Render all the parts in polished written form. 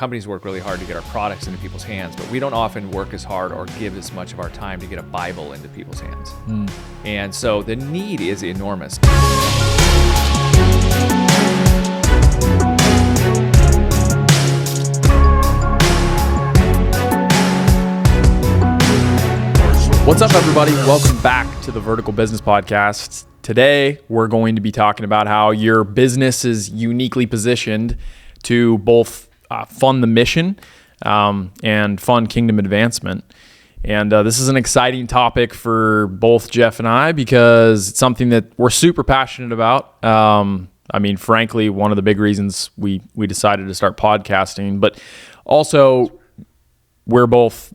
Companies work really hard to get our products into people's hands, but we don't often work as hard or give as much of our time to get a Bible into people's hands. And so the need is enormous. What's up, everybody? Welcome back to the Vertical Business Podcast. Today, we're going to be talking about how your business is uniquely positioned to both fund the mission and fund kingdom advancement. And this is an exciting topic for both Jeff and I because it's something that we're super passionate about. Frankly, one of the big reasons we decided to start podcasting, but also we're both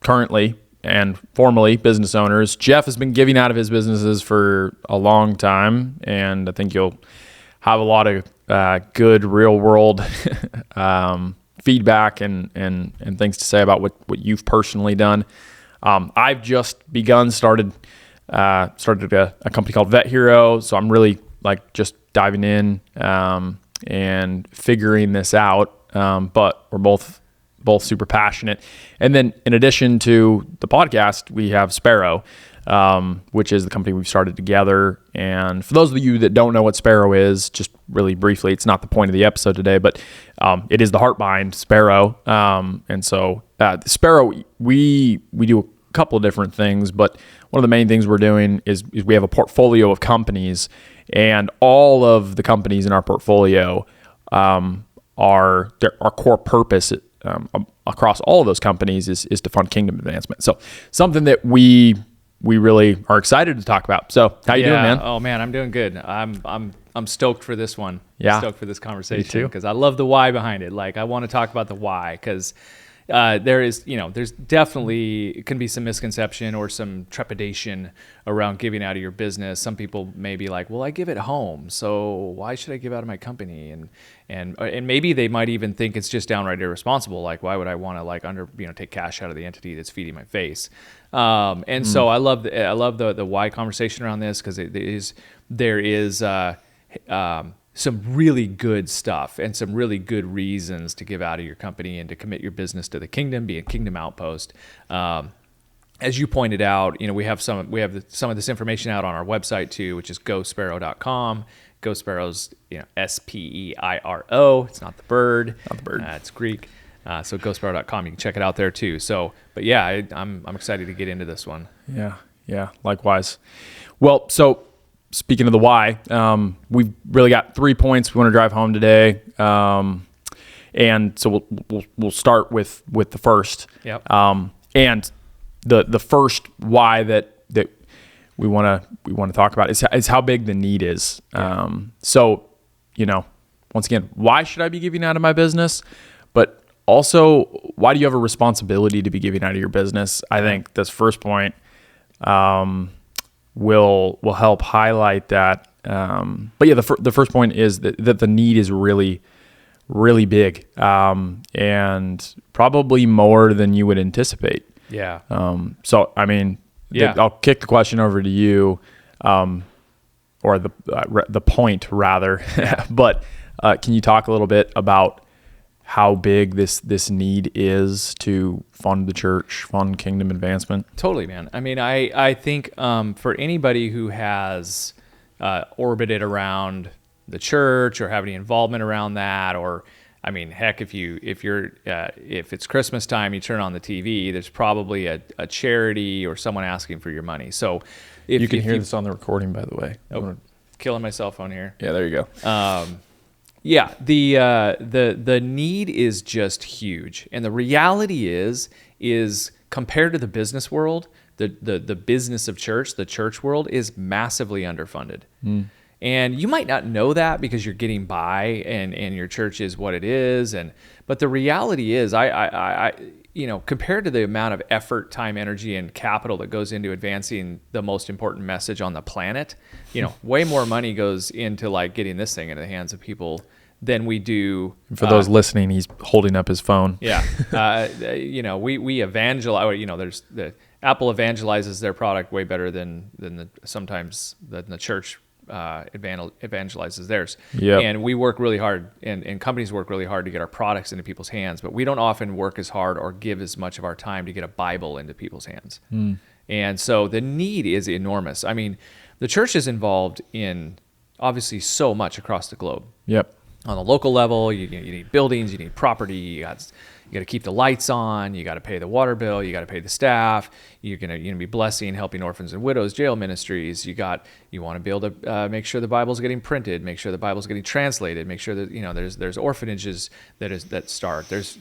currently and formerly business owners. Jeff has been giving out of his businesses for a long time, and I think you'll have a lot of good real world feedback and things to say about what you've personally done. I've just started a company called Vet Hero, so I'm really just diving in and figuring this out. But we're both super passionate. And then in addition to the podcast, we have Sparrow, which is the company we've started together. And for those of you that don't know what Sparrow is, just really briefly, it's not the point of the episode today, but it is the heart behind Sparrow. And so Sparrow, we do a couple of different things, but one of the main things we're doing is we have a portfolio of companies, and all of the companies in our portfolio our core purpose across all of those companies is to fund kingdom advancement. So something that we really are excited to talk about. So how you doing, man? Oh man, I'm doing good. I'm stoked for this one. Yeah. Stoked for this conversation because I love the why behind it. I want to talk about the why because there's definitely can be some misconception or some trepidation around giving out of your business. Some people may be like, well, I give it home, so why should I give out of my company? And maybe they might even think it's just downright irresponsible. Like, why would I want to take cash out of the entity that's feeding my face? So I love the why conversation around this because there is some really good stuff and some really good reasons to give out of your company and to commit your business to the kingdom, be a kingdom outpost. As you pointed out, we have some of this information out on our website too, which is GoSparrow.com. GoSparrow's SPEIRO. It's not the bird. Not the bird. It's Greek. So GoSparrow.com. You can check it out there too. So, but yeah, I'm excited to get into this one. Yeah. Likewise. Well, so speaking of the why, we've really got 3 points we want to drive home today, and so we'll start with the first. Yep. And the first why that we want to talk about is how big the need is. Yeah. So once again, why should I be giving out of my business? But also, why do you have a responsibility to be giving out of your business? I think this first point will help highlight that. But yeah, the first point is that the need is really, really big, and probably more than you would anticipate. Yeah. I'll kick the question over to you, or the point rather. Yeah. But can you talk a little bit about how big this need is to fund the church, fund kingdom advancement? Totally, man. I think for anybody who has orbited around the church or have any involvement around that, or heck, if it's Christmas time, you turn on the TV, there's probably a charity or someone asking for your money. So if you can hear this on the recording, by the way. Killing my cell phone here. Yeah, there you go. Yeah, the need is just huge, and the reality is compared to the business world, the business of church, the church world is massively underfunded. And you might not know that because you're getting by and your church is what it is, but the reality is I compared to the amount of effort, time, energy, and capital that goes into advancing the most important message on the planet, way more money goes into getting this thing into the hands of people than we do. For those listening, he's holding up his phone. Yeah. We evangelize, there's the Apple evangelizes their product way better than the church evangelizes theirs. Yep. And we work really hard, and companies work really hard to get our products into people's hands, but we don't often work as hard or give as much of our time to get a Bible into people's hands. And so the need is enormous. I mean, the church is involved in obviously so much across the globe. Yep. On the local level, you need buildings, you need property, you got to keep the lights on, you got to pay the water bill, you got to pay the staff, you're gonna be blessing, helping orphans and widows, jail ministries. You want to be able to make sure the Bible's getting printed, make sure the Bible's getting translated, make sure that there's orphanages that start. There's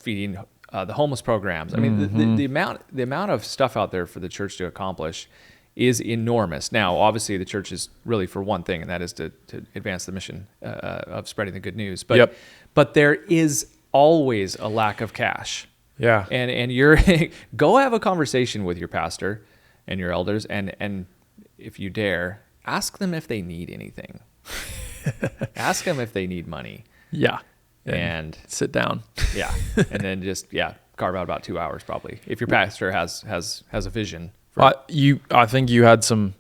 feeding the homeless programs. I mean, the amount of stuff out there for the church to accomplish is enormous. Now, obviously, the church is really for one thing, and that is to advance the mission of spreading the good news. But but there is always a lack of cash. Yeah. And you're go have a conversation with your pastor and your elders, and if you dare, ask them if they need anything. Ask them if they need money. Yeah. And sit down. Yeah. And then just carve out about 2 hours probably, if your pastor has a vision. I think you had some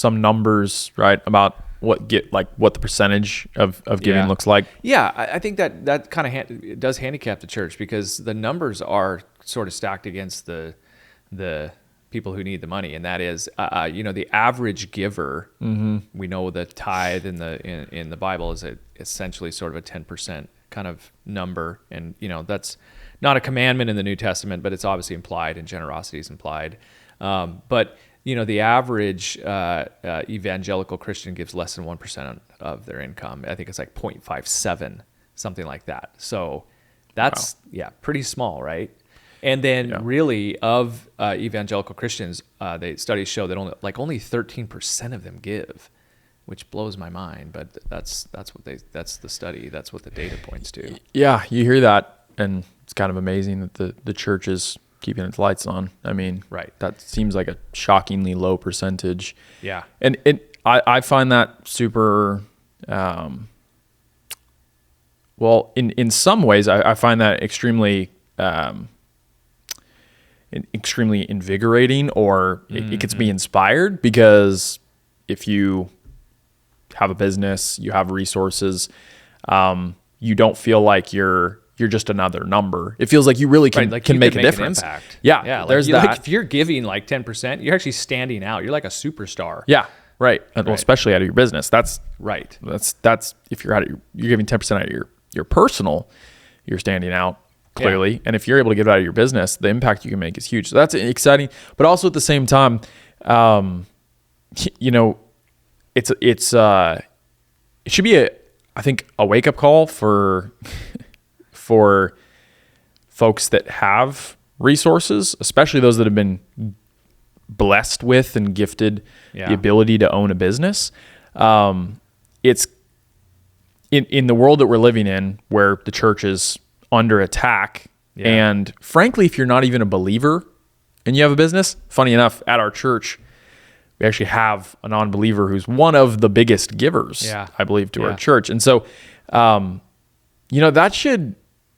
numbers, right, about what the percentage of giving looks like. Yeah, I think that kind of does handicap the church, because the numbers are sort of stacked against the people who need the money, and that is, the average giver. We know the tithe in the Bible is essentially sort of a 10% kind of number, and that's not a commandment in the New Testament, but it's obviously implied, and generosity is implied. But the average evangelical Christian gives less than 1% of their income. I think it's like 0.57, something like that. So that's pretty small, right? And then really of evangelical Christians, studies show that only 13% of them give, which blows my mind. But that's the study. That's what the data points to. Yeah, you hear that, and it's kind of amazing that the church is keeping its lights on. I mean, right. That seems like a shockingly low percentage. Yeah. And I find that super, in some ways, I find that extremely invigorating, or it gets me inspired, because if you have a business, you have resources, you don't feel like you're just another number. It feels like you really can make a difference. An impact. Yeah, there's that. Like if you're giving like 10%, you're actually standing out. You're like a superstar. Yeah, right. Well, especially out of your business. That's right. That's if you're giving 10% out of your personal, you're standing out clearly. Yeah. And if you're able to give it out of your business, the impact you can make is huge. So that's exciting. But also at the same time, it should be I think a wake up call for folks that have resources, especially those that have been blessed with and gifted the ability to own a business. It's in the world that we're living in, where the church is under attack. Yeah. And frankly, if you're not even a believer and you have a business, funny enough, at our church, we actually have a non-believer who's one of the biggest givers, I believe, to our church. And so,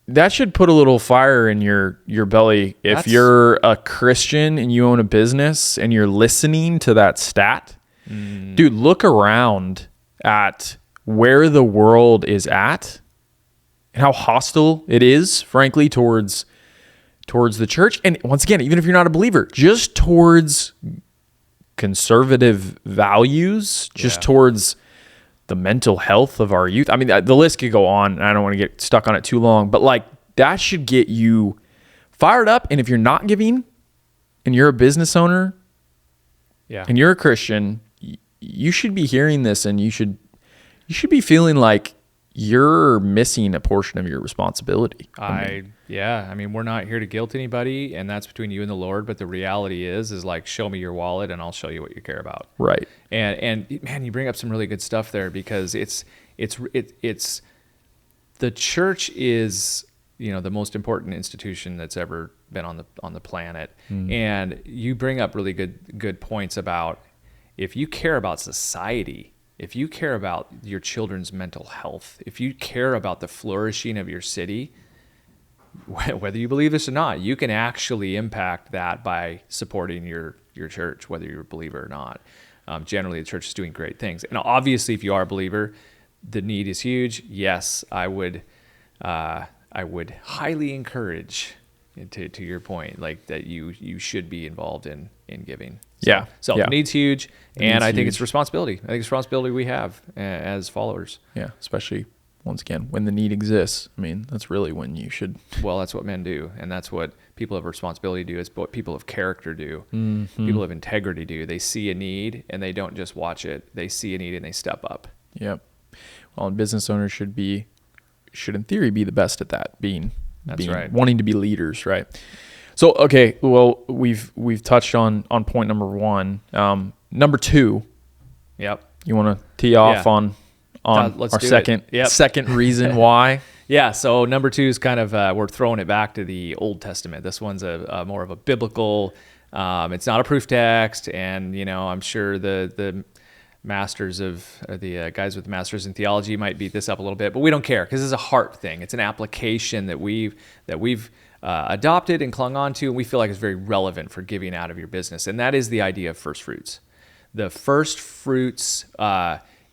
that should put a little fire in your belly. If you're a Christian and you own a business and you're listening to that stat, dude, look around at where the world is at and how hostile it is, frankly, towards the church. And once again, even if you're not a believer, just towards conservative values, just towards the mental health of our youth. I mean, the list could go on, and I don't want to get stuck on it too long, but like that should get you fired up. And if you're not giving and you're a business owner and you're a Christian, you should be hearing this, and you should be feeling like you're missing a portion of your responsibility. I mean, we're not here to guilt anybody, and that's between you and the Lord. But the reality is like, show me your wallet, and I'll show you what you care about. Right. And man, you bring up some really good stuff there, because it's the church is the most important institution that's ever been on the planet, and you bring up really good points about, if you care about society, if you care about your children's mental health, if you care about the flourishing of your city, whether you believe this or not, you can actually impact that by supporting your church, whether you're a believer or not. generally the church is doing great things. And obviously, if you are a believer, the need is huge. Yes, I would highly encourage, to your point, like that you should be involved in giving. So the need's huge, and I think it's responsibility. I think it's responsibility we have as followers. Yeah, especially once again when the need exists. I mean, that's really when you should. Well, that's what men do, and that's what people of responsibility do. It's what people of character do. Mm-hmm. People of integrity do. They see a need and they don't just watch it. They see a need and they step up. Yep. Well, and business owners should in theory be the best at that, being right. Wanting to be leaders, right? So, okay, well, we've touched on point number 1. Number 2. Yep. You want to tee off on our second reason why? Yeah. So number 2 is kind of we're throwing it back to the Old Testament. This one's a more of a biblical. It's not a proof text, and I'm sure the masters of the guys with masters in theology might beat this up a little bit, but we don't care because it's a heart thing. It's an application that we've adopted and clung on to, and we feel like it's very relevant for giving out of your business. And that is the idea of first fruits. The first fruits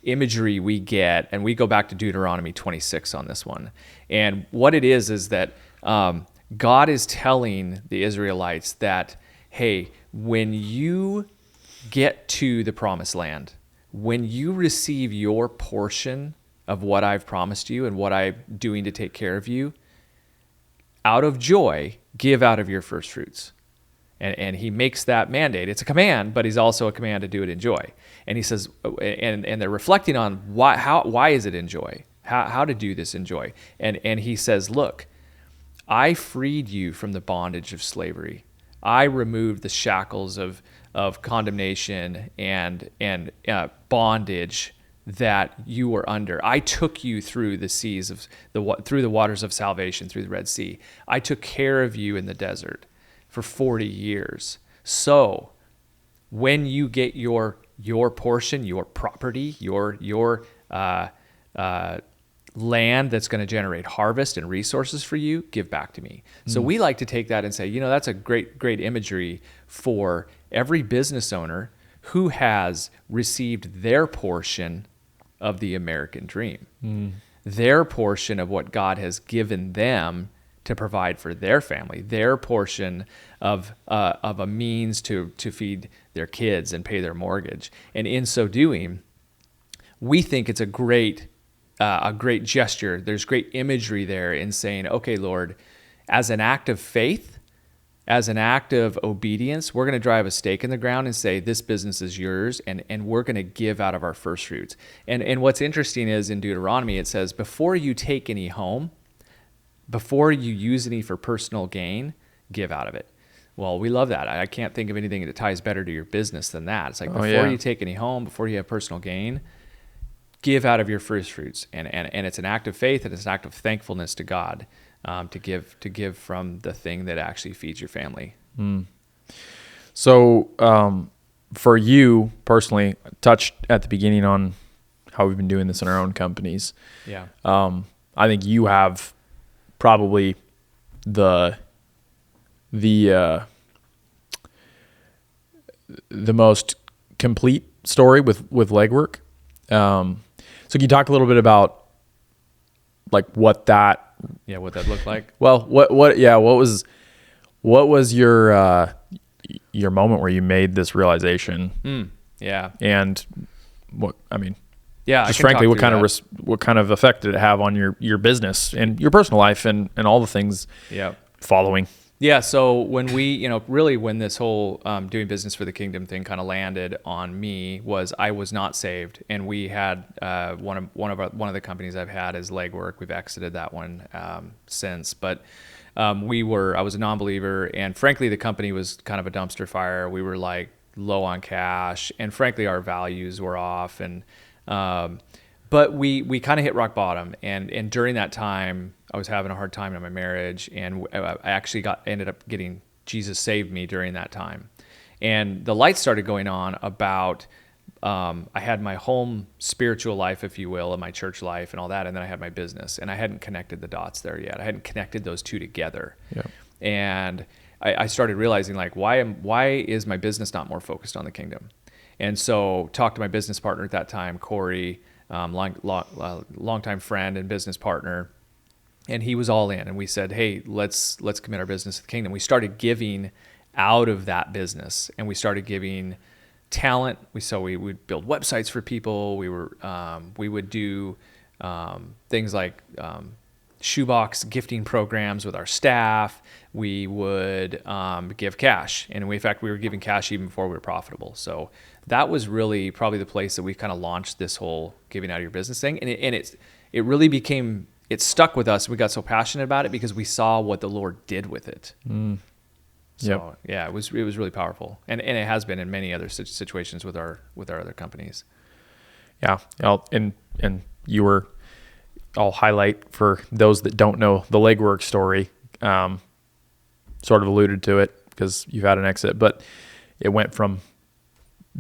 imagery we get, and we go back to Deuteronomy 26 on this one. And what it is that God is telling the Israelites that, hey, when you get to the promised land, when you receive your portion of what I've promised you and what I'm doing to take care of you, out of joy, give out of your first fruits. And he makes that mandate. It's a command, but he's also a command to do it in joy. And he says, and they're reflecting on why is it in joy? How to do this in joy? And he says, look, I freed you from the bondage of slavery. I removed the shackles of condemnation and bondage that you were under. I took you through the seas through the waters of salvation, through the Red Sea. I took care of you in the desert for 40 years. So when you get your portion, your property, your land that's going to generate harvest and resources for you, give back to me. So we like to take that and say, that's a great imagery for every business owner who has received their portion of the American dream, their portion of what God has given them to provide for their family, their portion of a means to feed their kids and pay their mortgage. And in so doing, we think it's a great gesture. There's great imagery there in saying, okay, Lord, as an act of faith, as an act of obedience, we're going to drive a stake in the ground and say, this business is yours, and we're going to give out of our first fruits. And what's interesting is in Deuteronomy, it says, before you take any home, before you use any for personal gain, give out of it. Well, we love that. I can't think of anything that ties better to your business than that. It's like before you take any home, before you have personal gain, give out of your first fruits. And it's an act of faith, and it's an act of thankfulness to God. To give from the thing that actually feeds your family. So for you personally, touched at the beginning on how we've been doing this in our own companies. Yeah. I think you have probably the most complete story with legwork. So can you talk a little bit about like what that looked like? Well, what was your moment where you made this realization? Yeah. And what, I mean, yeah, just frankly, what kind of effect did it have on your business and your personal life and all the things following? Yeah. So when we, really when this whole doing business for the kingdom thing kind of landed on me was I was not saved, and we had one of the companies I've had is Legwork. We've exited that one since, but I was a non-believer, and frankly, the company was kind of a dumpster fire. We were like low on cash, and frankly, our values were off, and but we kind of hit rock bottom, and during that time, I was having a hard time in my marriage, and I actually ended up getting Jesus saved me during that time, and the lights started going on about I had my home spiritual life, if you will, and my church life and all that, and then I had my business, and I hadn't connected the dots there yet. I hadn't connected those two together, and I started realizing like why is my business not more focused on the kingdom? And so talked to my business partner at that time, Corey, longtime friend and business partner. And he was all in. And we said, hey, let's commit our business to the kingdom. We started giving out of that business, and we started giving talent. We would build websites for people. We would do things like shoebox gifting programs with our staff. We would give cash, and in fact, we were giving cash even before we were profitable. So that was really probably the place that we kind of launched this whole giving out of your business thing, and it really became, it stuck with us. We got so passionate about it because we saw what the Lord did with it. So yeah, it was really powerful, and it has been in many other situations with our other companies. Yeah, and you were. I'll highlight for those that don't know the Legwork story. Sort of alluded to it because you've had an exit, but it went from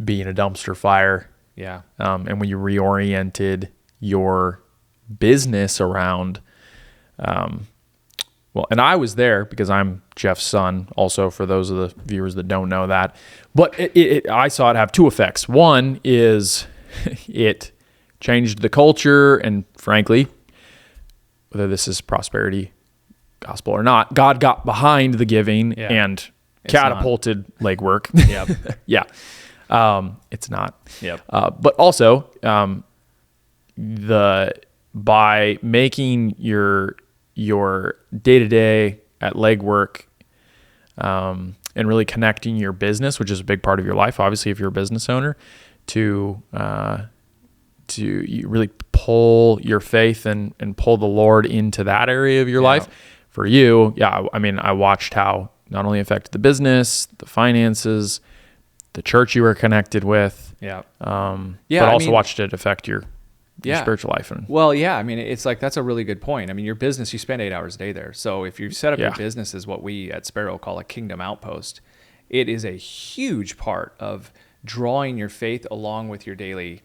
being a dumpster fire. Yeah. And when you reoriented your business around, well, and I was there because I'm Jeff's son, also for those of the viewers that don't know that. But I saw it have two effects. One is it changed the culture, and frankly, whether this is prosperity gospel or not, God got behind the giving and catapulted Legwork. Yep. Yeah. It's not. Yep. But also, by making your day-to-day at Legwork, and really connecting your business, which is a big part of your life, obviously, if you're a business owner, to you really pull your faith and pull the Lord into that area of your life. For you, I mean, I watched how not only affected the business, the finances, the church you were connected with, but also watched it affect your spiritual life. I mean, it's like, that's a really good point. I mean, your business, you spend 8 hours a day there. So if you set up your business as what we at Sparrow call a kingdom outpost, it is a huge part of drawing your faith along with your daily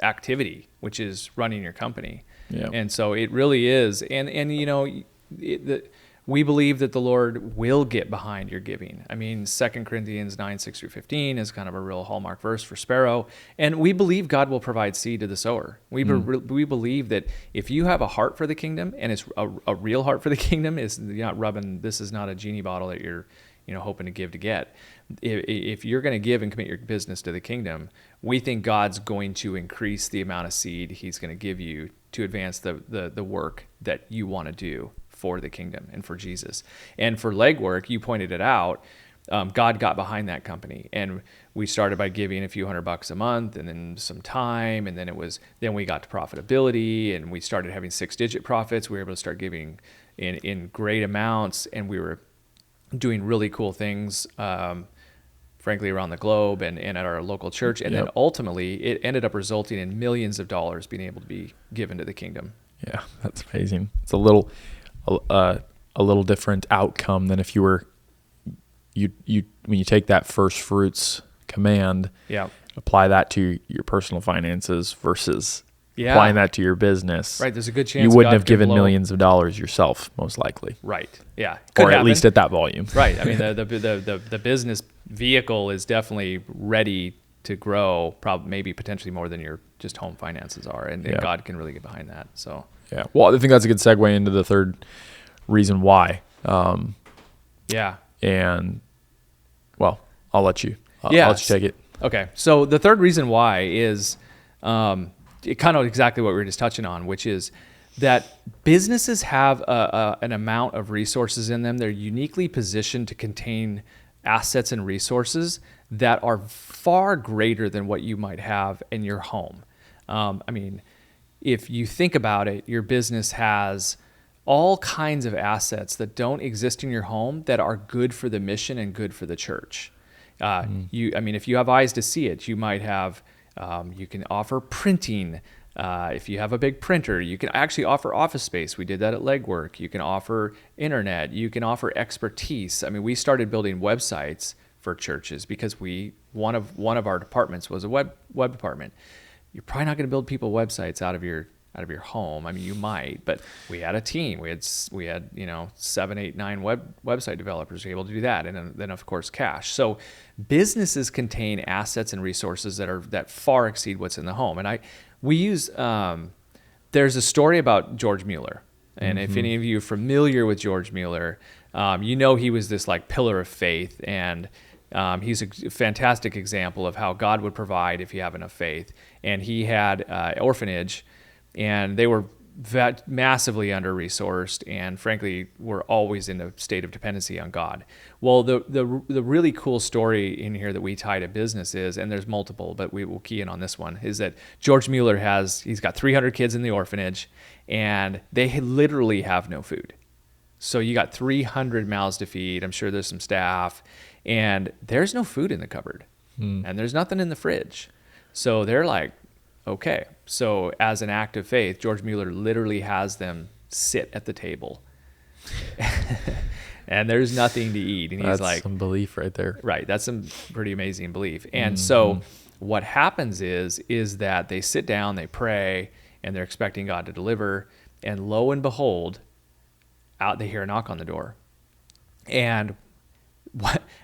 activity, which is running your company. Yeah. And so it really is. And you know, we believe that the Lord will get behind your giving. I mean, 2 Corinthians 9:6-15 is kind of a real hallmark verse for Sparrow. And we believe God will provide seed to the sower. We believe that if you have a heart for the kingdom, and it's a real heart for the kingdom, is you're not rubbing, this is not a genie bottle that you're hoping to give to get. If you're going to give and commit your business to the kingdom, we think God's going to increase the amount of seed he's going to give you to advance the work that you want to do for the kingdom and for Jesus. And for Legwork, you pointed it out, God got behind that company. And we started by giving a few $100 a month, and then some time, and then we got to profitability, and we started having 6-digit profits. We were able to start giving in great amounts, and we were doing really cool things, frankly, around the globe and at our local church. And then ultimately, it ended up resulting in millions of dollars being able to be given to the kingdom. Yeah, that's amazing. It's a little different outcome than if you were, when you take that first fruits command, apply that to your personal finances versus applying that to your business. Right. There's a good chance you wouldn't have given millions of dollars yourself, most likely. Right. Yeah. Or at least at that volume. Right. I mean, the business vehicle is definitely ready to grow, probably maybe potentially more than your just home finances are, and God can really get behind that. So yeah. Well, I think that's a good segue into the third reason why. And well, I'll let you take it. Okay. So the third reason why is kind of exactly what we were just touching on, which is that businesses have an amount of resources in them. They're uniquely positioned to contain assets and resources that are far greater than what you might have in your home. I mean, if you think about it, your business has all kinds of assets that don't exist in your home that are good for the mission and good for the church. I mean, if you have eyes to see it, you might have, you can offer printing. If you have a big printer, you can actually offer office space. We did that at Legwork. You can offer internet. You can offer expertise. I mean, we started building websites for churches because one of our departments was a web department. You're probably not going to build people websites out of your out of your home. I mean, you might, but we had a team. We had 7, 8, 9 website developers able to do that, and then of course cash. So businesses contain assets and resources that far exceed what's in the home. And we use there's a story about George Mueller, and if any of you are familiar with George Mueller, he was this like pillar of faith, and he's a fantastic example of how God would provide if you have enough faith. And he had an orphanage, and they were massively under-resourced, and frankly, were always in a state of dependency on God. Well, the really cool story in here that we tie to business is, and there's multiple, but we will key in on this one, is that George Mueller he's got 300 kids in the orphanage, and they literally have no food. So you got 300 mouths to feed. I'm sure there's some staff, and there's no food in the cupboard, and there's nothing in the fridge. So they're like, okay. So as an act of faith, George Mueller literally has them sit at the table, and there's nothing to eat. And he's That's some belief right there. Right. That's some pretty amazing belief. And so what happens is that they sit down, they pray, and they're expecting God to deliver. And lo and behold, out they hear a knock on the door. And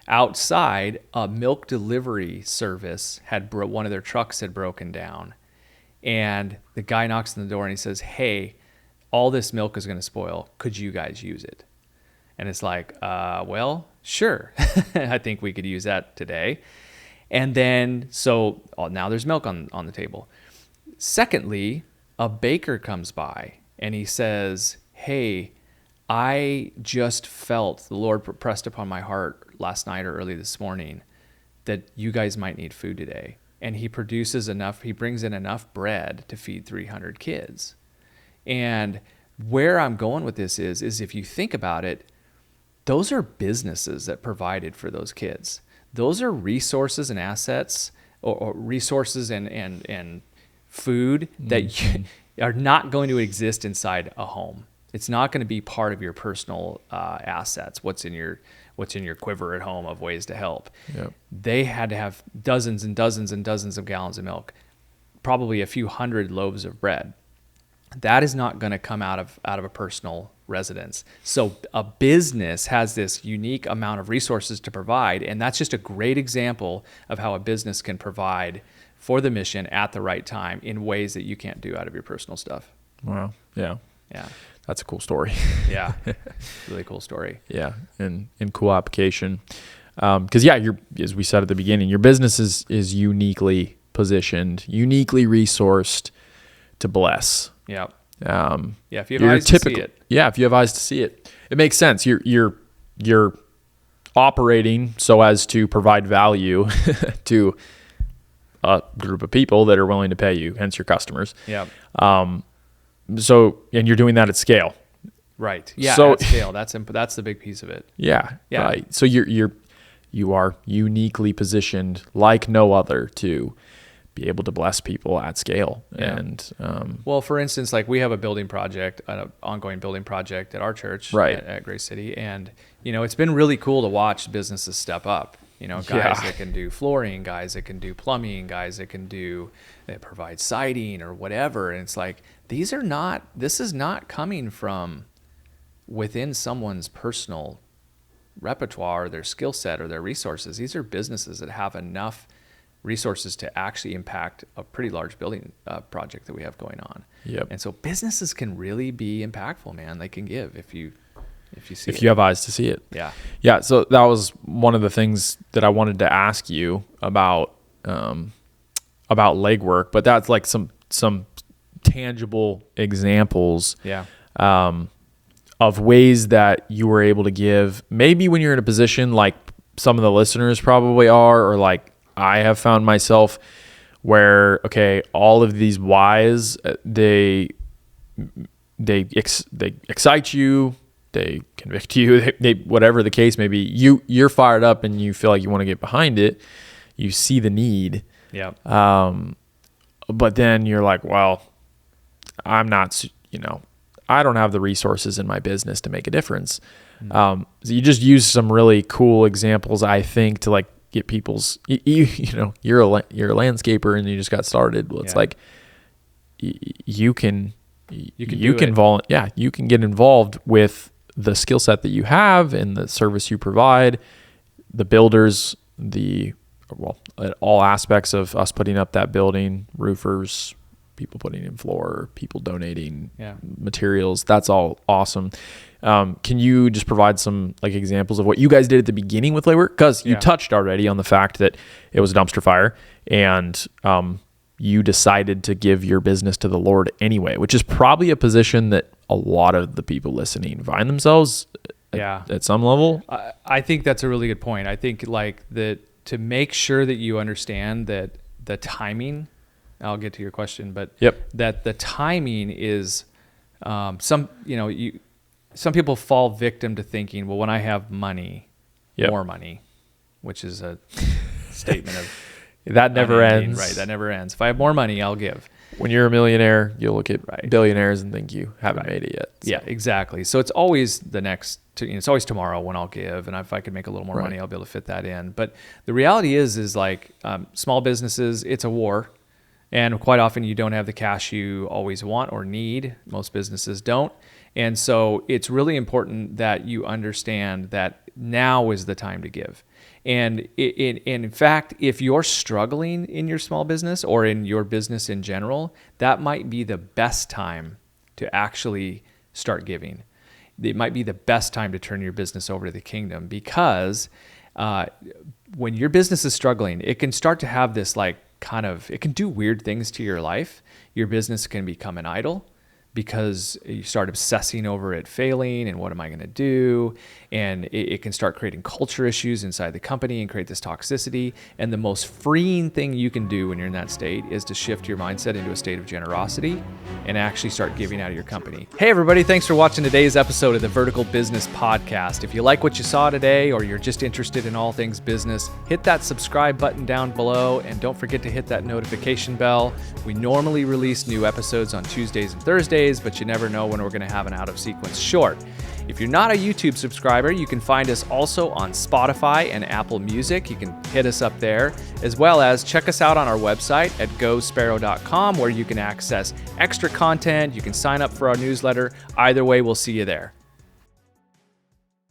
outside, a milk delivery service one of their trucks had broken down. And the guy knocks on the door and he says, hey, all this milk is going to spoil. Could you guys use it? And it's like, well, sure. I think we could use that today. And then, so now there's milk on the table. Secondly, a baker comes by and he says, hey, I just felt the Lord pressed upon my heart last night or early this morning that you guys might need food today. And he brings in enough bread to feed 300 kids. And where I'm going with this is if you think about it, those are businesses that provided for those kids. Those are resources and assets, or resources and food that are not going to exist inside a home. It's not going to be part of your personal assets. What's in your quiver at home of ways to help. Yep. They had to have dozens and dozens and dozens of gallons of milk, probably a few hundred loaves of bread. That is not going to come out of a personal residence. So a business has this unique amount of resources to provide, and that's just a great example of how a business can provide for the mission at the right time in ways that you can't do out of your personal stuff. Wow. Yeah. Yeah. That's a cool story. Yeah. Really cool story. Yeah. And cool application. Cause as we said at the beginning, your business is uniquely positioned, uniquely resourced to bless. Yeah. If you have eyes to see it. Yeah. If you have eyes to see it, it makes sense. You're operating so as to provide value to a group of people that are willing to pay you, hence your customers. Yeah. And you're doing that at scale. Right. Yeah. So, at scale. That's the big piece of it. Yeah. Yeah. Right. So you are uniquely positioned like no other to be able to bless people at scale. Yeah. And well, for instance, like we have a building project, an ongoing building project at our church, right, at Grace City, and it's been really cool to watch businesses step up. Guys that can do flooring, guys that can do plumbing, guys that provide siding or whatever. And it's like, this is not coming from within someone's personal repertoire or their skill set or their resources. These are businesses that have enough resources to actually impact a pretty large building project that we have going on. Yep. And so businesses can really be impactful, man. They can give if you see if you have eyes to see it. Yeah. Yeah. So that was one of the things that I wanted to ask you about legwork, but that's like some tangible examples. Yeah. Of ways that you were able to give, maybe when you're in a position like some of the listeners probably are, or like I have found myself where, okay, all of these whys, they excite you, they convict you, they whatever the case may be, you're fired up and you feel like you want to get behind it. You see the need. Yeah. But then you're like, well, I'm not, I don't have the resources in my business to make a difference. So you just use some really cool examples, I think, to like get people's, you're a landscaper and you just got started. Well, it's like you can You can you can get involved with the skill set that you have and the service you provide, the builders, all aspects of us putting up that building, roofers, people putting in floor, people donating materials. That's all awesome. Can you just provide some like examples of what you guys did at the beginning with labor? Because you touched already on the fact that it was a dumpster fire, and you decided to give your business to the Lord anyway, which is probably a position that a lot of the people listening find themselves at some level. I think that's a really good point. I think like that, to make sure that you understand that the timing, I'll get to your question, but that the timing is some people fall victim to thinking, well, when I have money, more money, which is a statement of that never ends. Right, that never ends. If I have more money, I'll give. When you're a millionaire, you'll look at billionaires and think you haven't made it yet. So. Yeah, exactly. So it's always it's always tomorrow when I'll give, and if I could make a little more money, I'll be able to fit that in. But the reality is like small businesses, it's a war, and quite often you don't have the cash you always want or need. Most businesses don't, and so it's really important that you understand that now is the time to give. And in fact, if you're struggling in your small business or in your business in general, that might be the best time to actually start giving. It might be the best time to turn your business over to the kingdom, because when your business is struggling, it can start to have this it can do weird things to your life. Your business can become an idol, because you start obsessing over it failing and what am I going to do? And it can start creating culture issues inside the company and create this toxicity. And the most freeing thing you can do when you're in that state is to shift your mindset into a state of generosity and actually start giving out of your company. Hey everybody, thanks for watching today's episode of the Vertical Business Podcast. If you like what you saw today, or you're just interested in all things business, hit that subscribe button down below, and don't forget to hit that notification bell. We normally release new episodes on Tuesdays and Thursdays, but you never know when we're going to have an out of sequence short. If you're not a YouTube subscriber, you can find us also on Spotify and Apple Music. You can hit us up there, as well as check us out on our website at gosparrow.com, where you can access extra content. You can sign up for our newsletter. Either way, we'll see you there.